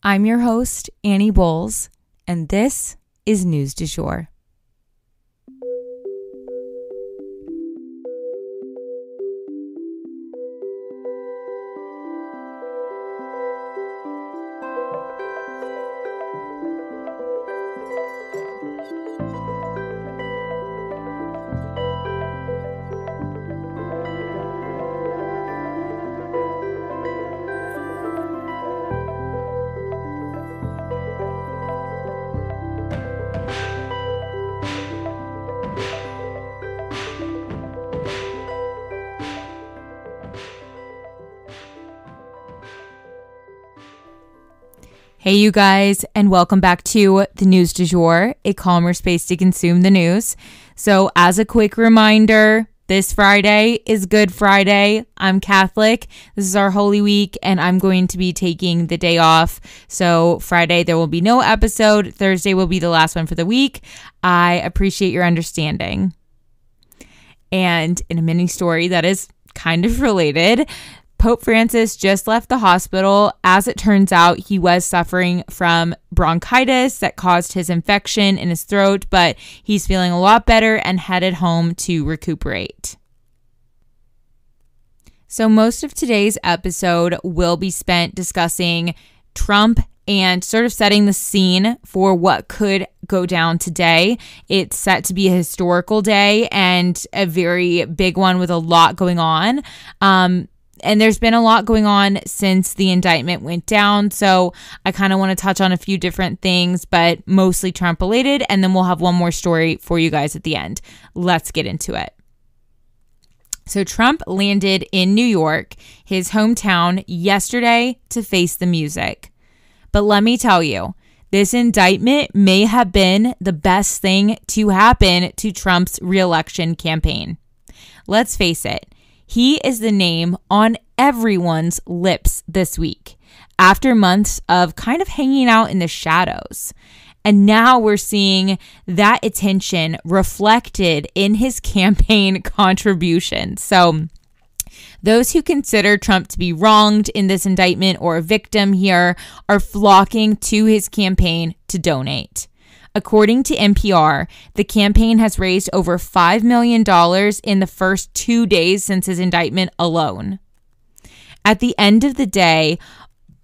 I'm your host, Annie Bowles, and this is News du Jour. Hey you guys, and welcome back to the News du Jour, a calmer space to consume the news. So as a quick reminder, this Friday is Good Friday. I'm Catholic. This is our Holy Week, and I'm going to be taking the day off. So Friday there will be no episode. Thursday will be the last one for the week. I appreciate your understanding. And in a mini story that is kind of related, Pope Francis just left the hospital. As it turns out, he was suffering from bronchitis that caused his infection in his throat, but he's feeling a lot better and headed home to recuperate. So most of today's episode will be spent discussing Trump and sort of setting the scene for what could go down today. It's set to be a historical day and a very big one with a lot going on. And there's been a lot going on since the indictment went down. So I kind of want to touch on a few different things, but mostly Trump related. And then we'll have one more story for you guys at the end. Let's get into it. So Trump landed in New York, his hometown, yesterday to face the music. But let me tell you, this indictment may have been the best thing to happen to Trump's reelection campaign. Let's face it. He is the name on everyone's lips this week after months of kind of hanging out in the shadows. And now we're seeing that attention reflected in his campaign contributions. So those who consider Trump to be wronged in this indictment or a victim here are flocking to his campaign to donate. According to NPR, the campaign has raised over $5 million in the first 2 days since his indictment alone. At the end of the day,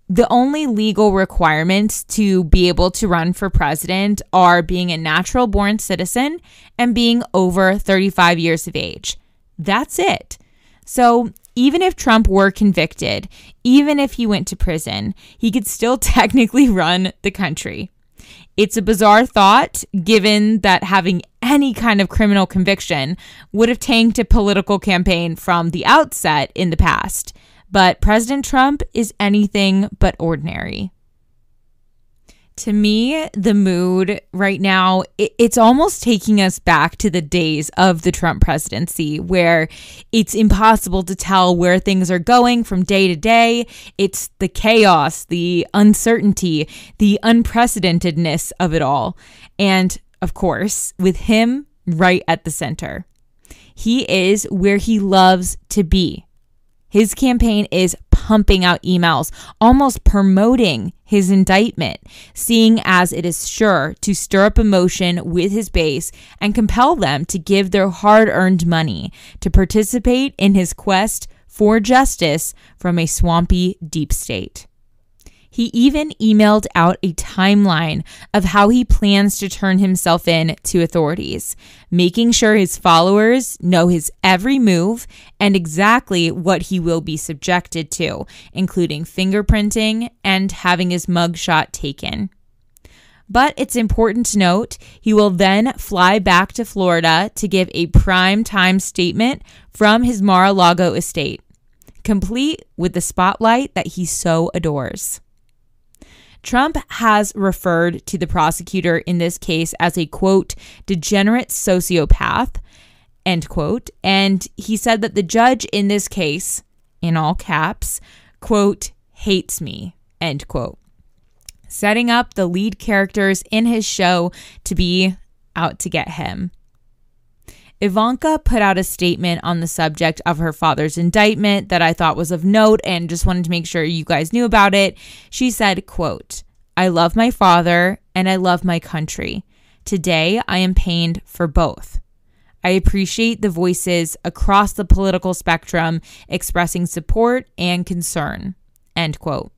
the only legal requirements to be able to run for president are being a natural-born citizen and being over 35 years of age. That's it. So even if Trump were convicted, even if he went to prison, he could still technically run the country. It's a bizarre thought, given that having any kind of criminal conviction would have tanked a political campaign from the outset in the past. But President Trump is anything but ordinary. To me, the mood right now, it's almost taking us back to the days of the Trump presidency, where it's impossible to tell where things are going from day to day. It's the chaos, the uncertainty, the unprecedentedness of it all. And of course, with him right at the center. He is where he loves to be. His campaign is pumping out emails, almost promoting his indictment, seeing as it is sure to stir up emotion with his base and compel them to give their hard-earned money to participate in his quest for justice from a swampy deep state. He even emailed out a timeline of how he plans to turn himself in to authorities, making sure his followers know his every move and exactly what he will be subjected to, including fingerprinting and having his mugshot taken. But it's important to note, he will then fly back to Florida to give a prime time statement from his Mar-a-Lago estate, complete with the spotlight that he so adores. Trump has referred to the prosecutor in this case as a, quote, degenerate sociopath, end quote. And he said that the judge in this case, in all caps, quote, hates me, end quote. Setting up the lead characters in his show to be out to get him. Ivanka put out a statement on the subject of her father's indictment that I thought was of note and just wanted to make sure you guys knew about it. She said, quote, I love my father and I love my country. Today, I am pained for both. I appreciate the voices across the political spectrum expressing support and concern." End quote.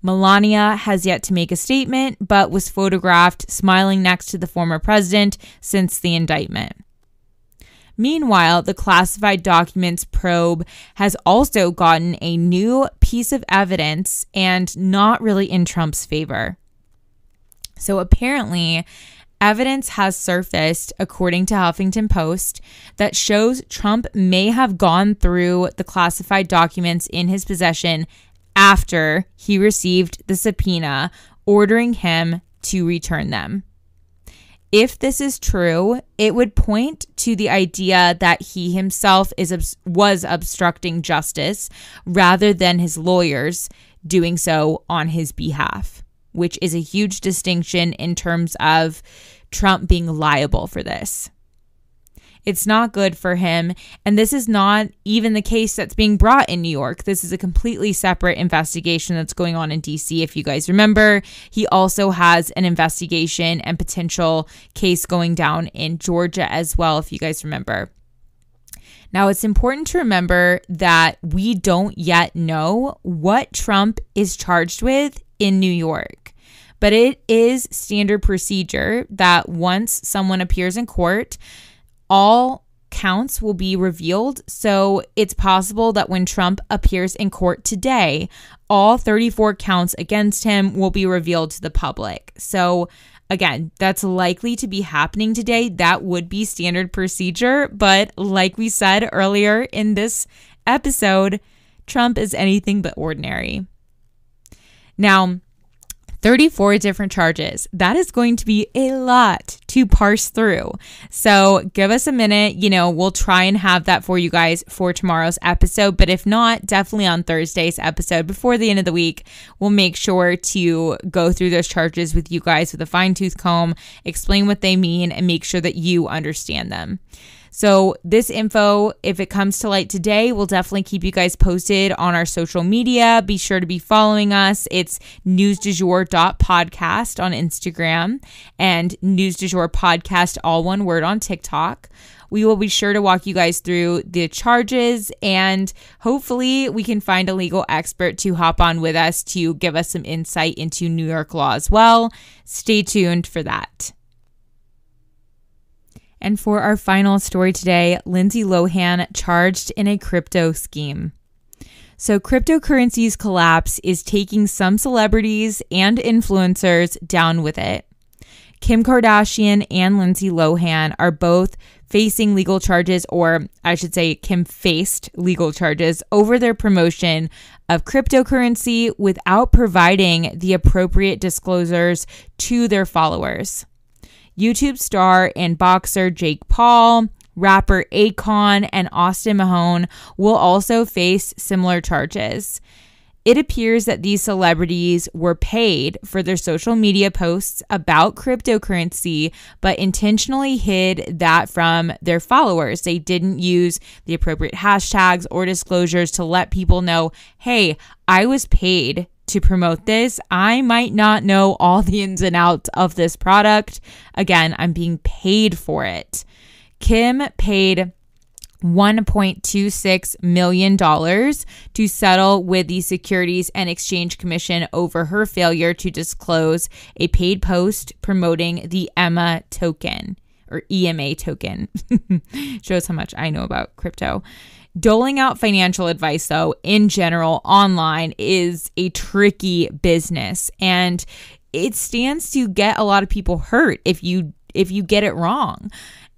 Melania has yet to make a statement, but was photographed smiling next to the former president since the indictment. Meanwhile, the classified documents probe has also gotten a new piece of evidence, and not really in Trump's favor. So apparently, evidence has surfaced, according to Huffington Post, that shows Trump may have gone through the classified documents in his possession after he received the subpoena ordering him to return them. If this is true, it would point to the idea that he himself was obstructing justice rather than his lawyers doing so on his behalf, which is a huge distinction in terms of Trump being liable for this. It's not good for him, and this is not even the case that's being brought in New York. This is a completely separate investigation that's going on in DC. If you guys remember, he also has an investigation and potential case going down in Georgia as well, if you guys remember. Now, it's important to remember that we don't yet know what Trump is charged with in New York. But it is standard procedure that once someone appears in court, all counts will be revealed. So it's possible that when Trump appears in court today, all 34 counts against him will be revealed to the public. So again, that's likely to be happening today. That would be standard procedure. But like we said earlier in this episode, Trump is anything but ordinary. Now, 34 different charges. That is going to be a lot to parse through. So give us a minute. We'll try and have that for you guys for tomorrow's episode. But if not, definitely on Thursday's episode before the end of the week, we'll make sure to go through those charges with you guys with a fine-tooth comb, explain what they mean, and make sure that you understand them. So this info, if it comes to light today, we'll definitely keep you guys posted on our social media. Be sure to be following us. It's newsdujour.podcast on Instagram and newsdujour podcast, all one word, on TikTok. We will be sure to walk you guys through the charges, and hopefully we can find a legal expert to hop on with us to give us some insight into New York law as well. Stay tuned for that. And for our final story today, Lindsay Lohan charged in a crypto scheme. So cryptocurrency's collapse is taking some celebrities and influencers down with it. Kim Kardashian and Lindsay Lohan are both facing legal charges, or I should say Kim faced legal charges over their promotion of cryptocurrency without providing the appropriate disclosures to their followers. YouTube star and boxer Jake Paul, rapper Akon, and Austin Mahone will also face similar charges. It appears that these celebrities were paid for their social media posts about cryptocurrency, but intentionally hid that from their followers. They didn't use the appropriate hashtags or disclosures to let people know, hey, I was paid to promote this. I might not know all the ins and outs of this product. Again, I'm being paid for it. Kim paid $1.26 million to settle with the Securities and Exchange Commission over her failure to disclose a paid post promoting the EMA token, or EMA token. Shows how much I know about crypto. Doling out financial advice, though, in general, online is a tricky business, and it stands to get a lot of people hurt if you get it wrong.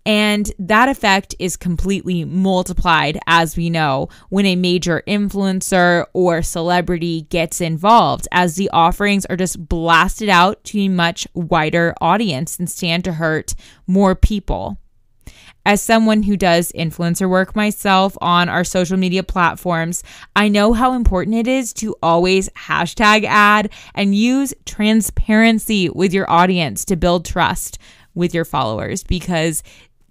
And that effect is completely multiplied, as we know, when a major influencer or celebrity gets involved, as the offerings are just blasted out to a much wider audience and stand to hurt more people. As someone who does influencer work myself on our social media platforms, I know how important it is to always hashtag ad and use transparency with your audience to build trust with your followers, because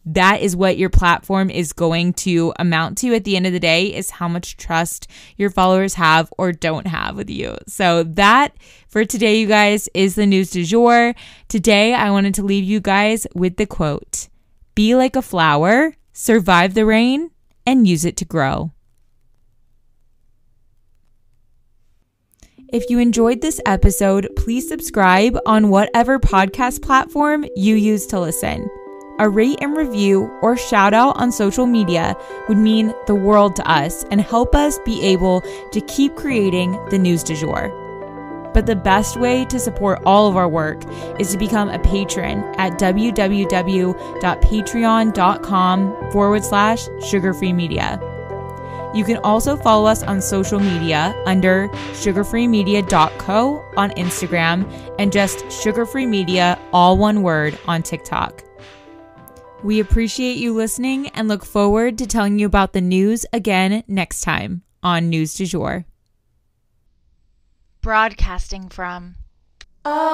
that is what your platform is going to amount to at the end of the day, is how much trust your followers have or don't have with you. So that for today, you guys, is the news du jour. Today, I wanted to leave you guys with the quote: be like a flower, survive the rain, and use it to grow. If you enjoyed this episode, please subscribe on whatever podcast platform you use to listen. A rate and review or shout out on social media would mean the world to us and help us be able to keep creating the news du jour. But the best way to support all of our work is to become a patron at www.patreon.com/sugarfreemedia. You can also follow us on social media under sugarfreemedia.co on Instagram and just sugarfreemedia, all one word, on TikTok. We appreciate you listening and look forward to telling you about the news again next time on News du Jour. Broadcasting from Oklahoma.